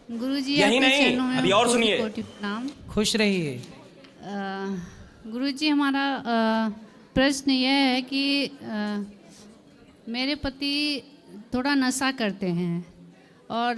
गुरुजी यही आपके नहीं, चरणों में अभी और कोटि सुनिए। कोटि प्रणाम। खुश रहिए। गुरुजी हमारा प्रश्न यह है कि मेरे पति थोड़ा नशा करते हैं और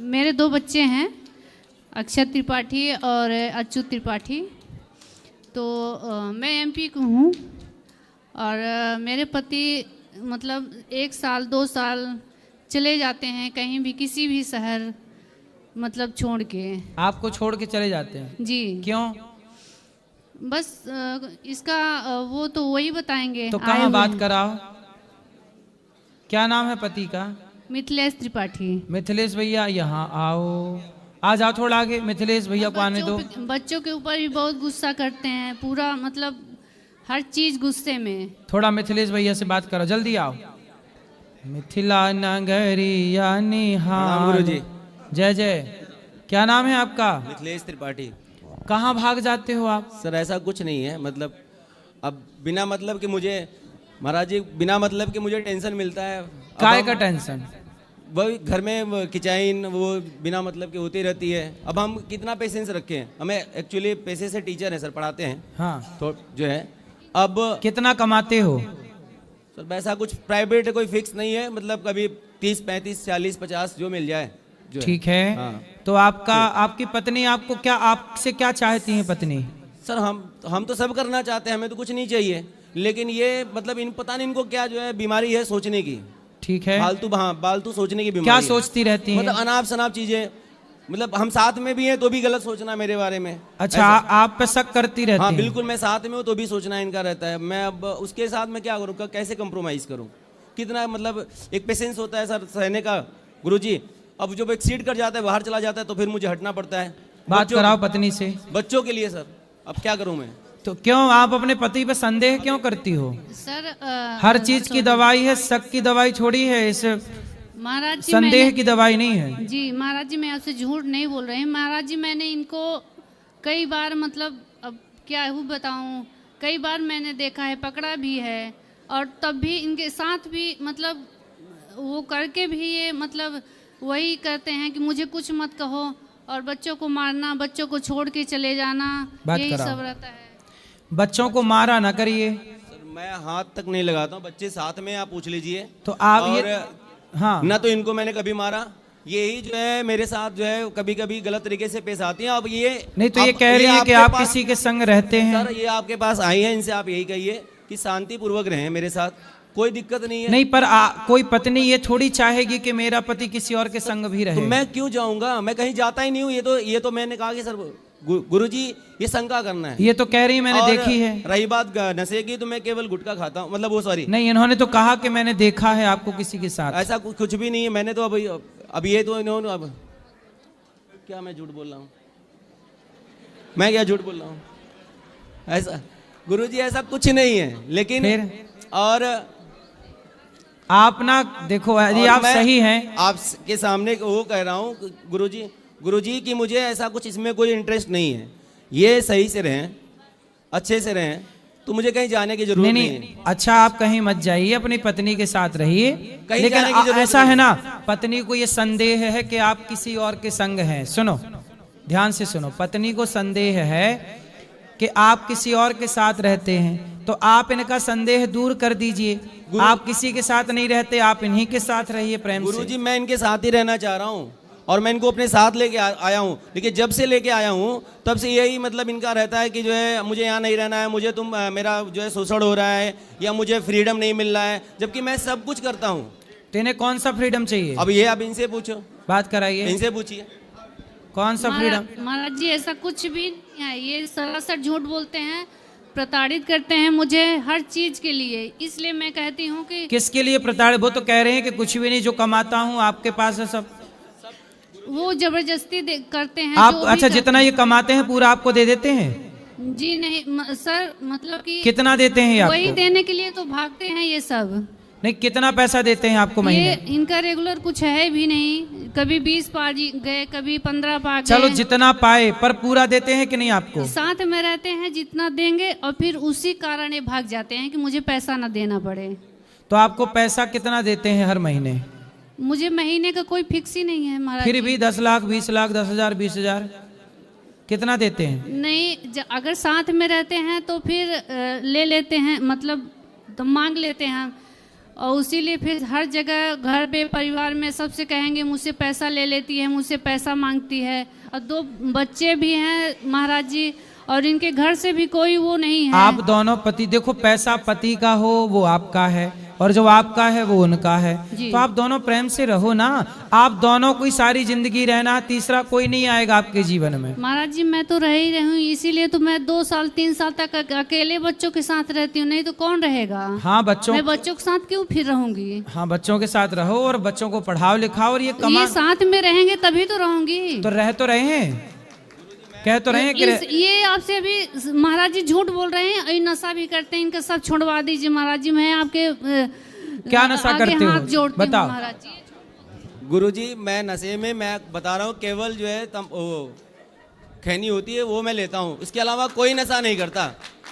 मेरे 2 बच्चे हैं, अक्षत त्रिपाठी और अच्युत त्रिपाठी। तो मैं एमपी को हूँ और मेरे पति मतलब 1 साल 2 साल चले जाते हैं कहीं भी, किसी भी शहर मतलब छोड़ के। आपको छोड़ के चले जाते हैं? जी। क्यों? बस इसका वो तो वही बताएंगे। तो कहाँ बात कराओ? क्या नाम है पति का? मिथिलेश त्रिपाठी। मिथिलेश भैया यहाँ आओ, आ जाओ थोड़ा आगे। मिथिलेश भैया को आने दो। बच्चों के ऊपर भी बहुत गुस्सा करते हैं, पूरा मतलब हर चीज गुस्से में। थोड़ा मिथिलेश भैया से बात करो, जल्दी आओ। मिथिला नगरिया निहाल। गुरुजी। जय जय। क्या नाम है आपका? मिथिलेश त्रिपाठी। कहाँ भाग जाते हो आप? सर ऐसा कुछ नहीं है, मतलब अब बिना मतलब कि मुझे महाराज जी बिना मतलब कि मुझे टेंशन मिलता है। काय का टेंशन? वही घर में किचाइन वो बिना मतलब की होती रहती है। अब हम कितना पेशेंस रखें? हमें एक्चुअली पैसे से टीचर हैं सर, पढ़ाते हैं। हाँ। तो जो है अब कितना कमाते हो? सर वैसा कुछ प्राइवेट कोई फिक्स नहीं है, मतलब कभी 30 35 40 50 जो मिल जाए। ठीक है। हाँ। तो आपका आपकी पत्नी आपको क्या, आपसे क्या चाहती है पत्नी? सर हम तो सब करना चाहते हैं, हमें तो कुछ नहीं चाहिए, लेकिन ये मतलब इन पता नहीं इनको क्या जो है बीमारी है सोचने की। ठीक है। फालतू सोचने की बीमारी क्या है। सोचती रहती हैं? मतलब अनाप शनाप चीजें, मतलब हम साथ में भी हैं तो भी गलत सोचना मेरे बारे में। अच्छा, आप पे शक करती रहती हाँ हैं? बिल्कुल, मैं साथ में हूँ तो भी सोचना इनका रहता है। मैं अब उसके साथ मैं क्या करूँ, कैसे कंप्रोमाइज करूँ? कितना मतलब एक पेशेंस होता है सर सहने का गुरुजी। अब जब एक्सीड कर जाता है, बाहर चला जाता है, तो फिर मुझे हटना पड़ता है। बात कराओ पत्नी से। बच्चों के लिए सर, अब क्या करूँ मैं? तो क्यों आप अपने पति पे संदेह क्यों करती हो? सर हर चीज की दवाई है, शक की दवाई छोड़ी है, इस महाराज जी संदेह की दवाई नहीं है। जी महाराज जी, मैं आपसे झूठ नहीं बोल रही हूँ महाराज जी। मैंने इनको कई बार मतलब अब क्या हूँ बताऊँ, कई बार मैंने देखा है, पकड़ा भी है, और तब भी इनके साथ भी मतलब वो करके भी ये मतलब वही करते हैं कि मुझे कुछ मत कहो और बच्चों को मारना, बच्चों को छोड़ के चले जाना, यही सब रहता है। बच्चों को मारा ना करिए। सर मैं हाथ तक नहीं लगाता हूँ, बच्चे साथ में आप पूछ लीजिए। तो आप और ये हाँ ना तो इनको मैंने कभी मारा, यही जो है मेरे साथ जो है कभी कभी गलत तरीके से पेश आती हैं। अब ये नहीं तो ये कह रही है कि आप किसी के संग रहते हैं। सर ये आपके पास आई है, इनसे आप यही कहिए कि शांति पूर्वक रहें मेरे साथ, कोई दिक्कत नहीं है। नहीं पर कोई पत्नी ये थोड़ी चाहेगी कि मेरा पति किसी और के संग भी रहे। तो मैं क्यों जाऊंगा, मैं कहीं जाता ही नहीं हूँ। ये तो मैंने कहा कि सर गुरुजी ये शंका करना है। ये तो कह रही मैंने देखी है। रही बात नशे की, तो मैं केवल गुटखा खाता हूँ, मतलब वो सॉरी नहीं, इन्होंने तो कहा कि मैंने देखा है आपको किसी के साथ। ऐसा कुछ भी नहीं है। मैंने तो अब ये तो इन्होंने अब क्या मैं झूठ बोल रहा हूँ? मैं क्या झूठ बोल रहा हूँ? ऐसा गुरुजी ऐसा कुछ नहीं है, लेकिन फिर और आप ना देखो, यदि आप सही हैं, आपके सामने वो कह रहा हूँ गुरुजी कि मुझे ऐसा कुछ इसमें कोई इंटरेस्ट नहीं है। ये सही से रहें, अच्छे से रहें, तो मुझे कहीं जाने की जरूरत नहीं है। अच्छा आप कहीं मत जाइए, अपनी पत्नी के साथ रहिए। लेकिन ऐसा है ना, पत्नी को ये संदेह है कि आप किसी और के संग हैं। सुनो, ध्यान से सुनो। पत्नी को संदेह है कि आप किसी और के साथ रहते हैं, तो आप इनका संदेह दूर कर दीजिए। आप किसी के साथ नहीं रहते, आप इन्हीं के साथ रहिए प्रेम से। गुरुजी मैं इनके साथ ही रहना चाह रहा हूँ और मैं इनको अपने साथ लेके आया हूँ, लेकिन जब से लेके आया हूँ तब से यही मतलब इनका रहता है कि जो है मुझे यहाँ नहीं रहना है, मुझे मेरा जो है शोषण हो रहा है या मुझे फ्रीडम नहीं मिल रहा है, जबकि मैं सब कुछ करता हूँ। तो इन्हें कौन सा फ्रीडम चाहिए? अब ये आप इनसे पूछो, बात कराइए, इनसे पूछिए कौन सा फ्रीडम? महाराज जी ऐसा कुछ भी नहीं है, ये सरासर झूठ बोलते हैं, प्रताड़ित करते हैं मुझे हर चीज के लिए। इसलिए मैं कहती हूँ कि किसके लिए प्रताड़ित? वो तो कह रहे हैं कि कुछ भी नहीं, जो कमाता हूँ आपके पास है सब। वो जबरदस्ती करते हैं। आप अच्छा जितना ये कमाते हैं पूरा आपको दे देते हैं? जी नहीं सर, मतलब कि कितना देते हैं आपको? वही देने के लिए तो भागते हैं ये सब। नहीं, कितना पैसा देते हैं आपको महीने? ये इनका रेगुलर कुछ है भी नहीं, कभी 20 पा गए, कभी 15 पा गए। चलो जितना पाए, पर पूरा देते हैं कि नहीं आपको? साथ में रहते हैं, जितना देंगे, और फिर उसी कारण ये भाग जाते हैं कि मुझे पैसा ना देना पड़े। तो आपको पैसा कितना देते हैं हर महीने? मुझे महीने का कोई फिक्स ही नहीं है महाराज फिर जी। भी 10 लाख 20 लाख 10,000 20,000 कितना देते हैं? नहीं, अगर साथ में रहते हैं तो फिर ले लेते हैं, मतलब तो मांग लेते हैं, और उसीलिए फिर हर जगह घर पे परिवार में सबसे कहेंगे मुझसे पैसा ले लेती है, मुझसे पैसा मांगती है। और 2 बच्चे भी हैं महाराज जी, और इनके घर से भी कोई वो नहीं है। आप दोनों पति, देखो पैसा पति का हो वो आपका है, और जो आपका है वो उनका है, तो आप दोनों प्रेम से रहो ना। आप दोनों को सारी जिंदगी रहना, तीसरा कोई नहीं आएगा आपके जीवन में। महाराज जी मैं तो रह ही रही हूँ, इसीलिए तो मैं 2 साल 3 साल तक अकेले बच्चों के साथ रहती हूँ, नहीं तो कौन रहेगा। हाँ बच्चों, मैं बच्चों के साथ क्यों फिर रहूंगी। हाँ बच्चों के साथ रहो और बच्चों को पढ़ाओ लिखाओ, और ये साथ में रहेंगे तभी तो रहूंगी। तो रहे हैं, कह तो रहे हैं कि ये आपसे अभी महाराज जी झूठ बोल रहे हैं, ये नशा भी करते हैं, इनका सब छुड़वा दीजिए महाराज जी। मैं आपके क्या नशा करते हो बताओ महाराज जी। गुरुजी मैं नशे में, मैं बता रहा हूँ, केवल जो है खैनी होती है वो मैं लेता हूँ, इसके अलावा कोई नशा नहीं करता,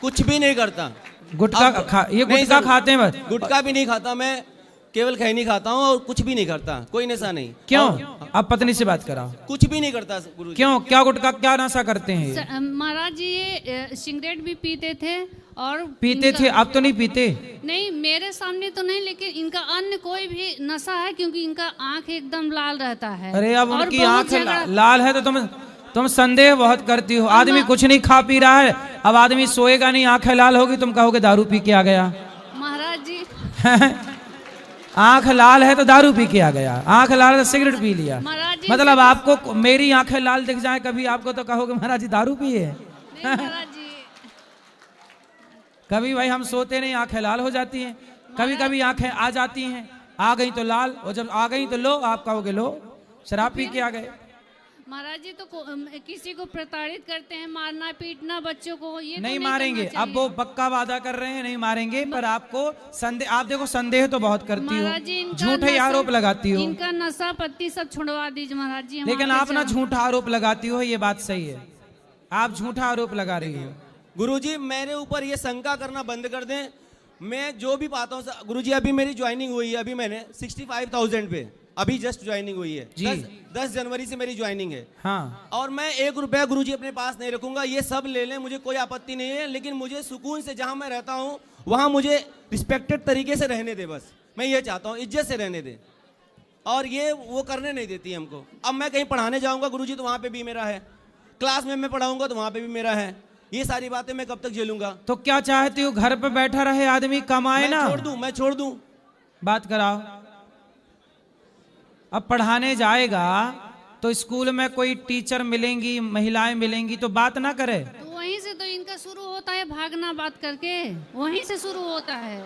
कुछ भी नहीं करता। गुटखा ये गुटखा खाते हैं बस? गुटखा भी नहीं खाता मैं, केवल खैनी खाता हूँ और कुछ भी नहीं करता, कोई नशा नहीं। क्यों? अब पत्नी से बात कराओ। कुछ भी नहीं करता गुरुजी। क्यों? क्या गुटखा क्या नशा करते हैं? महाराज जी ये सिगरेट भी पीते थे और पीते थे, अब तो नहीं पीते? नहीं, मेरे सामने तो नहीं, लेकिन इनका अन्य कोई भी नशा है, क्योंकि इनका आंख एकदम लाल रहता है। अरे अब उनकी आंख लाल है तो तुम संदेह बहुत करती हो। आदमी कुछ नहीं खा पी रहा है, अब आदमी सोएगा नहीं, आंखें लाल होगी, तुम कहोगे दारू पी के आ गया। महाराज जी आंख लाल है तो दारू पी के आ गया, आंख लाल है तो सिगरेट पी लिया। मतलब आपको मेरी आंखें लाल दिख जाए कभी, आपको तो कहोगे महाराज जी दारू पी है। महाराज जी कभी भाई हम सोते नहीं, आंखें लाल हो जाती हैं, कभी कभी आंखें आ जाती हैं, आ गई तो लाल, और जब आ गई तो लो, आप कहोगे लो शराब पी के आ गए। महाराज जी तो किसी को प्रताड़ित करते हैं, मारना पीटना बच्चों को, ये नहीं मारेंगे। अब वो पक्का वादा कर रहे हैं नहीं मारेंगे, पर आपको संदेह, आप देखो संदेह तो बहुत करती हो, झूठे आरोप लगाती हो। इनका नशा पत्ती सब छुड़वा दीजिए महाराज जी। लेकिन आप ना झूठा आरोप लगाती हो, ये बात सही है, आप झूठा आरोप लगा रही हो। गुरुजी मेरे ऊपर ये शंका करना बंद कर दें, मैं जो भी पाता हूँ। गुरुजी अभी मेरी ज्वाइनिंग हुई है, अभी मैंने 65,000 पे अभी जस्ट ज्वाइनिंग हुई है जी। 10 जनवरी से मेरी ज्वाइनिंग है। हाँ। और मैं 1 रुपया गुरुजी अपने पास नहीं रखूंगा, ये सब ले लें, मुझे कोई आपत्ति नहीं है, लेकिन मुझे सुकून से जहां मैं रहता हूं वहां मुझे रिस्पेक्टेड तरीके से रहने दे, बस मैं ये चाहता हूं, इज्जत से रहने दे। और ये वो करने नहीं देती हमको। अब मैं कहीं पढ़ाने जाऊंगा गुरुजी तो वहां पे भी मेरा है, क्लास में मैं पढ़ाऊंगा तो वहां पे भी मेरा है, ये सारी बातें मैं कब तक झेलूंगा। तो क्या चाहती हो, घर पे बैठा रहे आदमी, कमाए ना? मैं छोड़ दूं। बात कराओ। अब पढ़ाने जाएगा तो स्कूल में कोई टीचर मिलेंगी, महिलाएं मिलेंगी, तो बात ना करे। तो वहीं से तो इनका शुरू होता है भागना, बात करके वहीं से शुरू होता है।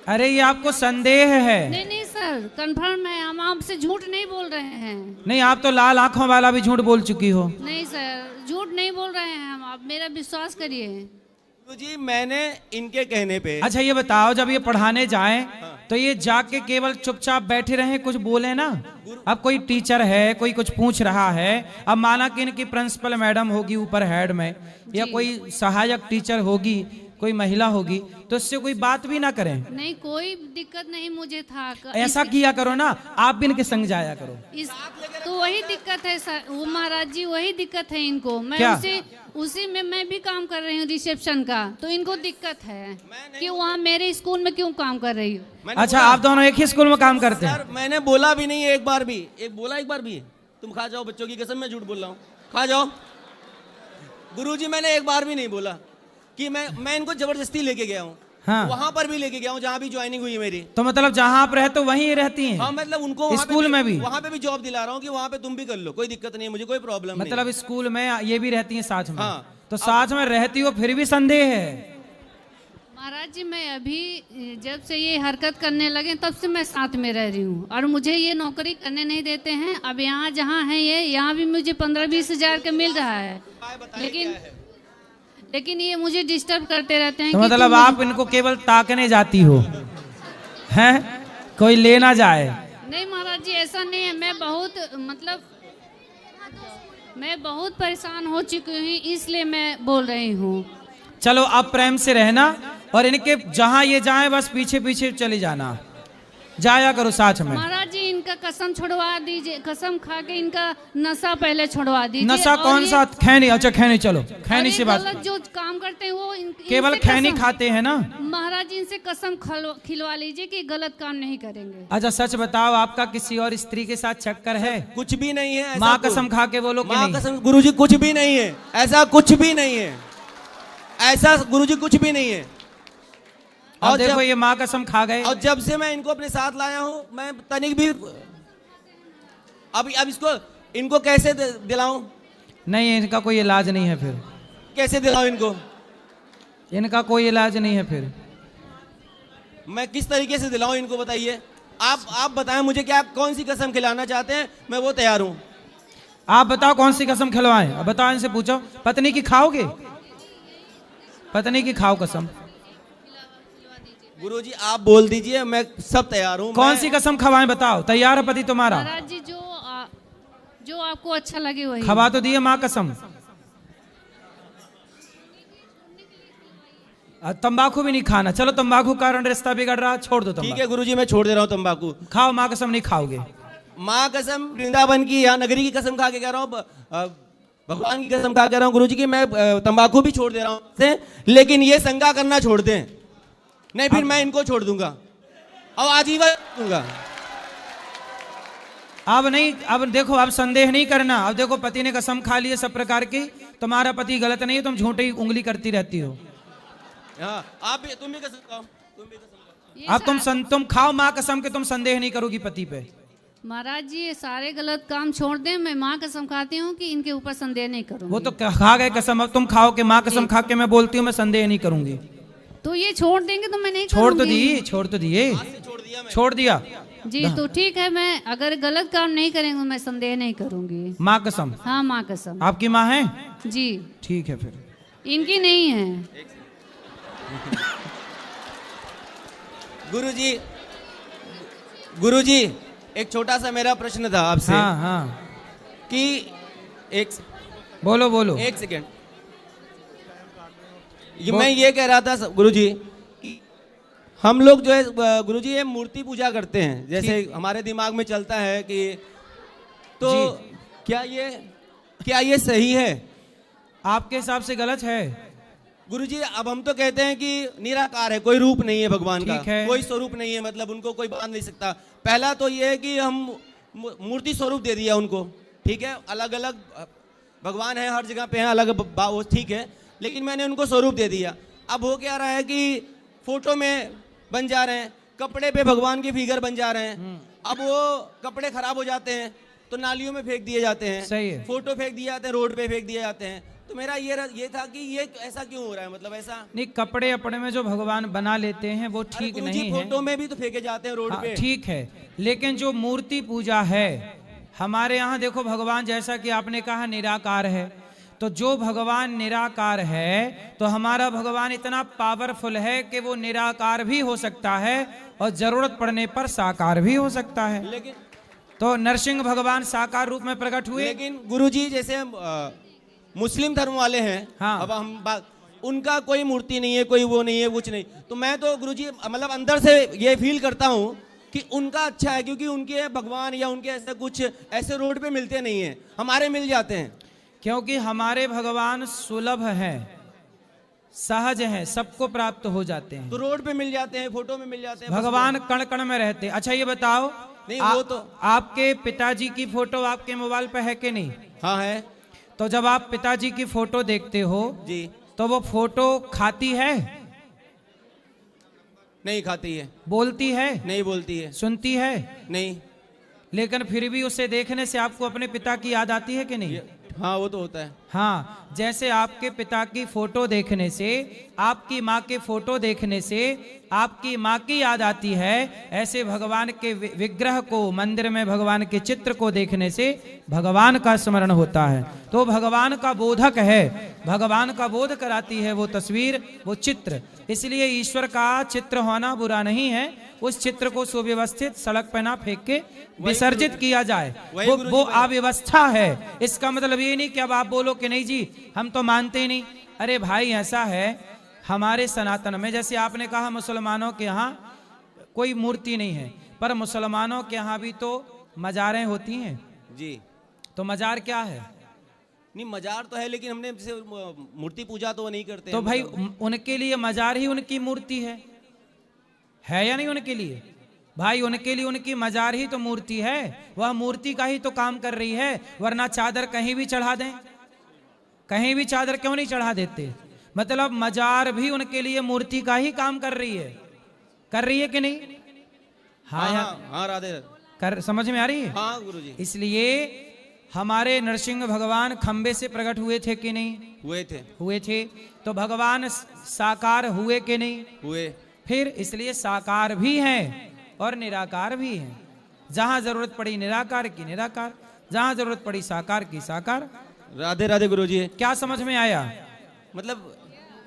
अरे ये आपको संदेह है? नहीं नहीं सर, कंफर्म है, हम आपसे झूठ नहीं बोल रहे हैं। नहीं, आप तो लाल आंखों वाला भी झूठ बोल चुकी हो। नहीं सर, झूठ नहीं बोल रहे हैं हम, आप मेरा विश्वास करिए। तो जी मैंने इनके कहने पे। अच्छा ये बताओ, जब ये पढ़ाने जाएं तो ये जाके केवल चुपचाप बैठे रहे, कुछ बोले ना? अब कोई टीचर है, कोई कुछ पूछ रहा है, अब माना कि इनकी प्रिंसिपल मैडम होगी ऊपर हेड में, या कोई सहायक टीचर होगी, कोई महिला होगी, तो इससे कोई बात भी ना करें? नहीं, कोई दिक्कत नहीं मुझे था। ऐसा किया करो ना, आप भी इनके संग जाया करो। तो वही दिक्कत है सर, वो महाराज जी वही दिक्कत है इनको। मैं उसी में मैं भी काम कर रही हूँ रिसेप्शन का, तो इनको दिक्कत है कि वहाँ मेरे स्कूल में क्यों काम कर रही हूँ। अच्छा आप दोनों एक ही स्कूल में काम करते हैं? मैंने बोला भी नहीं एक बार भी, एक बार भी तुम खा जाओ, बच्चों की कसम मैं झूठ बोल रहा हूँ, खा जाओ। गुरुजी मैंने एक बार भी नहीं बोला कि मैं इनको जबरदस्ती लेके गया हूँ। हाँ। वहाँ पर भी लेके गया हूँ जहाँ भी ज्वाइनिंग हुई मेरी। तो मतलब जहाँ आप रहते हो वहीं रहती हैं? हाँ, मतलब उनको स्कूल में भी वहाँ पे भी जॉब दिला रहा हूँ कि वहाँ पे तुम भी कर लो, कोई दिक्कत नहीं है, मुझे कोई प्रॉब्लम नहीं। मतलब स्कूल में ये भी रहती हैं साथ में? हाँ। तो साथ में रहती हो फिर भी संदेह है? महाराज जी मैं अभी जब से ये हरकत करने लगे तब से मैं साथ में रह रही हूँ, और मुझे ये नौकरी करने नहीं देते हैं। अब यहाँ जहाँ है ये, यहाँ भी मुझे 15-20 हज़ार का मिल रहा है, लेकिन ये मुझे डिस्टर्ब करते रहते हैं। तो मतलब आप इनको केवल ताकने जाती हो, हैं? कोई ले ना जाए? नहीं महाराज जी ऐसा नहीं है, मैं बहुत परेशान हो चुकी हूँ, इसलिए मैं बोल रही हूँ। चलो अब प्रेम से रहना, और इनके जहाँ ये जाए बस पीछे पीछे चले जाना, जाया करो साथ में। महाराज जी इनका कसम छुड़वा दीजिए, कसम खा के इनका नशा पहले छुड़वा दीजिए। नशा कौन सा? खैनी। अच्छा खैनी, चलो खैनी से बात। गलत जो काम करते हैं वो केवल खैनी खाते हैं ना महाराज जी, इनसे कसम खिलवा लीजिए कि गलत काम नहीं करेंगे। अच्छा सच बताओ, आपका किसी और स्त्री के साथ चक्कर है? कुछ भी नहीं है। माँ कसम खा के बोलो कि माँ नहीं? कसम गुरुजी कुछ भी नहीं है, ऐसा कुछ भी नहीं है, ऐसा गुरुजी कुछ भी नहीं है। और देखो ये माँ कसम खा गए। और जब से मैं इनको अपने साथ लाया हूँ, मैं तनिक भी अब इसको इनको कैसे दिलाऊं? नहीं, इनका कोई इलाज नहीं है। फिर कैसे दिलाऊं इनको? इनका कोई इलाज नहीं है। फिर मैं किस तरीके से दिलाऊं इनको, बताइए। आप बताएं मुझे, क्या कौन सी कसम खिलाना चाहते हैं, मैं वो तैयार हूं। आप बताओ कौन सी कसम खिलवाएं? अब बताओ, इनसे पूछो। पत्नी की खाओगे? पत्नी की खाओ कसम। गुरुजी आप बोल दीजिए, मैं सब तैयार हूं। कौन सी कसम खवाएं बताओ? तैयार है पति तुम्हारा? महाराज जी जो आपको अच्छा लगे वही। खवा तो दिए माँ कसम। तंबाकू भी नहीं खाना। चलो तंबाकू कारण रिश्ता बिगड़ रहा, छोड़ दो तंबाकू। ठीक है गुरुजी, मैं छोड़ दे रहा हूँ तंबाकू। खाओ माँ कसम, नहीं खाओगे? माँ कसम वृंदावन की या नगरी की कसम खा के कह रहा हूँ, भगवान की कसम खा के कह रहा हूँ गुरुजी की मैं तंबाकू भी छोड़ दे रहा हूँ, लेकिन ये संगा करना छोड़ दें, नहीं फिर मैं इनको छोड़ दूंगा और आजीवन दूंगा। अब नहीं, अब देखो, अब संदेह नहीं करना। अब देखो पति ने कसम खा ली है सब प्रकार की, तुम्हारा पति गलत नहीं है, तुम झूठी उंगली करती रहती हो। हाँ, तुम भी कसम खाओ, तुम भी कसम खाओ। अब तुम खाओ माँ कसम के, तुम संदेह नहीं करोगी पति पे। महाराज जी ये सारे गलत काम छोड़ दें, मैं माँ कसम खाती हूँ कि इनके ऊपर संदेह नहीं करूँगी। वो तो खा गए कसम, अब तुम खाओ कि माँ कसम खा के मैं बोलती हूँ मैं संदेह नहीं करूंगी। तो ये छोड़ देंगे तो मैं नहीं छोड़ तो करूँगी। दिए, छोड़ तो दिए, छोड़ दिया जी। तो ठीक है, मैं अगर गलत काम नहीं करेंगे मैं संदेह नहीं करूँगी। माँ कसम? हाँ माँ कसम। आपकी माँ है? जी। ठीक है फिर। इनकी नहीं है। गुरुजी एक छोटा सा मेरा प्रश्न था आपसे। हाँ हाँ कि बोलो। एक सेकेंड, मैं ये कह रहा था गुरुजी कि हम लोग जो है गुरुजी ये मूर्ति पूजा करते हैं, जैसे हमारे दिमाग में चलता है कि तो क्या ये सही है? आपके हिसाब से गलत है गुरुजी। अब हम तो कहते हैं कि निराकार है, कोई रूप नहीं है भगवान का, कोई स्वरूप नहीं है, मतलब उनको कोई बांध नहीं सकता। पहला तो ये है कि हम मूर्ति स्वरूप दे दिया उनको, ठीक है, अलग अलग भगवान है, हर जगह पे है अलग, ठीक है, लेकिन मैंने उनको स्वरूप दे दिया। अब हो क्या रहा है कि फोटो में बन जा रहे हैं, कपड़े पे भगवान के फिगर बन जा रहे हैं। अब वो कपड़े खराब हो जाते हैं तो नालियों में फेंक दिए जाते हैं, सही है। फोटो फेंक दिए जाते हैं, रोड पे फेंक दिए जाते हैं। तो मेरा ये था कि ये ऐसा क्यों हो रहा है, मतलब ऐसा नहीं, कपड़े अपने में जो भगवान बना लेते हैं वो ठीक नहीं है। फोटो में भी तो फेंके जाते हैं रोड पे। ठीक है, लेकिन जो मूर्ति पूजा है हमारे यहाँ, देखो भगवान जैसा कि आपने कहा निराकार है, तो जो भगवान निराकार है तो हमारा भगवान इतना पावरफुल है कि वो निराकार भी हो सकता है और जरूरत पड़ने पर साकार भी हो सकता है। लेकिन तो नरसिंह भगवान साकार रूप में प्रकट हुए। लेकिन गुरुजी जैसे मुस्लिम धर्म वाले हैं, हाँ। अब हम उनका कोई मूर्ति नहीं है, कोई वो नहीं है, कुछ नहीं। तो मैं तो गुरुजी मतलब अंदर से ये फील करता हूँ कि उनका अच्छा है, क्योंकि उनके भगवान या उनके ऐसे कुछ ऐसे रोड पे मिलते नहीं हैं, हमारे मिल जाते हैं। क्योंकि हमारे भगवान सुलभ हैं, सहज हैं, सबको प्राप्त हो जाते हैं, तो रोड पे मिल जाते हैं, फोटो में मिल जाते हैं, भगवान कण कण में रहते हैं। अच्छा ये बताओ, नहीं वो तो आपके पिताजी की फोटो आपके मोबाइल पे है कि नहीं? हाँ है। तो जब आप पिताजी की फोटो देखते हो जी, तो वो फोटो खाती है? नहीं खाती है। बोलती है? नहीं बोलती है। सुनती है? नहीं। लेकिन फिर भी उसे देखने से आपको अपने पिता की याद आती है कि नहीं? हाँ वो तो होता है। हाँ, जैसे आपके पिता की फोटो देखने से, आपकी माँ के फोटो देखने से आपकी माँ की याद आती है, ऐसे भगवान के विग्रह को, मंदिर में भगवान के चित्र को देखने से भगवान का स्मरण होता है। तो भगवान का बोधक है, भगवान का बोध कराती है वो तस्वीर, वो चित्र। इसलिए ईश्वर का चित्र होना बुरा नहीं है, उस चित्र को सुव्यवस्थित सड़क पर ना फेंक के विसर्जित किया जाए, वो अव्यवस्था है। इसका मतलब ये नहीं कि अब आप बोलो कि नहीं जी हम तो मानते ही नहीं। अरे भाई ऐसा है, हमारे सनातन में, जैसे आपने कहा मुसलमानों के यहाँ कोई मूर्ति नहीं है, पर मुसलमानों के यहाँ भी तो मजारें होती हैं। जी। तो मजार क्या है? नहीं, मजार तो है, लेकिन हमने जैसे मूर्ति पूजा तो नहीं करते तो हैं, भाई मतलब। उनके लिए मजार ही उनकी मूर्ति है या नहीं? उनके लिए भाई, उनके लिए उनकी मजार ही तो मूर्ति है। वह मूर्ति का ही तो काम कर रही है, वरना चादर कहीं भी चढ़ा दें। कहीं भी चादर क्यों नहीं चढ़ा देते? मतलब मजार भी उनके लिए मूर्ति का ही काम कर रही है कि नहीं? हाँ हाँ राधे। कर समझ में आ रही है? हाँ गुरुजी। इसलिए हमारे नरसिंह भगवान खंबे से प्रकट हुए थे कि नहीं? हुए थे। तो भगवान साकार हुए कि नहीं? हुए। फिर इसलिए साकार भी हैं और निराकार भी हैं। जहां जरूरत पड़ी निराकार की निराकार, जहां जरूरत पड़ी साकार की साकार। राधे राधे गुरुजी। क्या समझ में आया? मतलब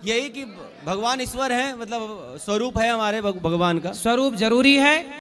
यही कि भगवान ईश्वर है, मतलब स्वरूप है हमारे भगवान का। स्वरूप जरूरी है।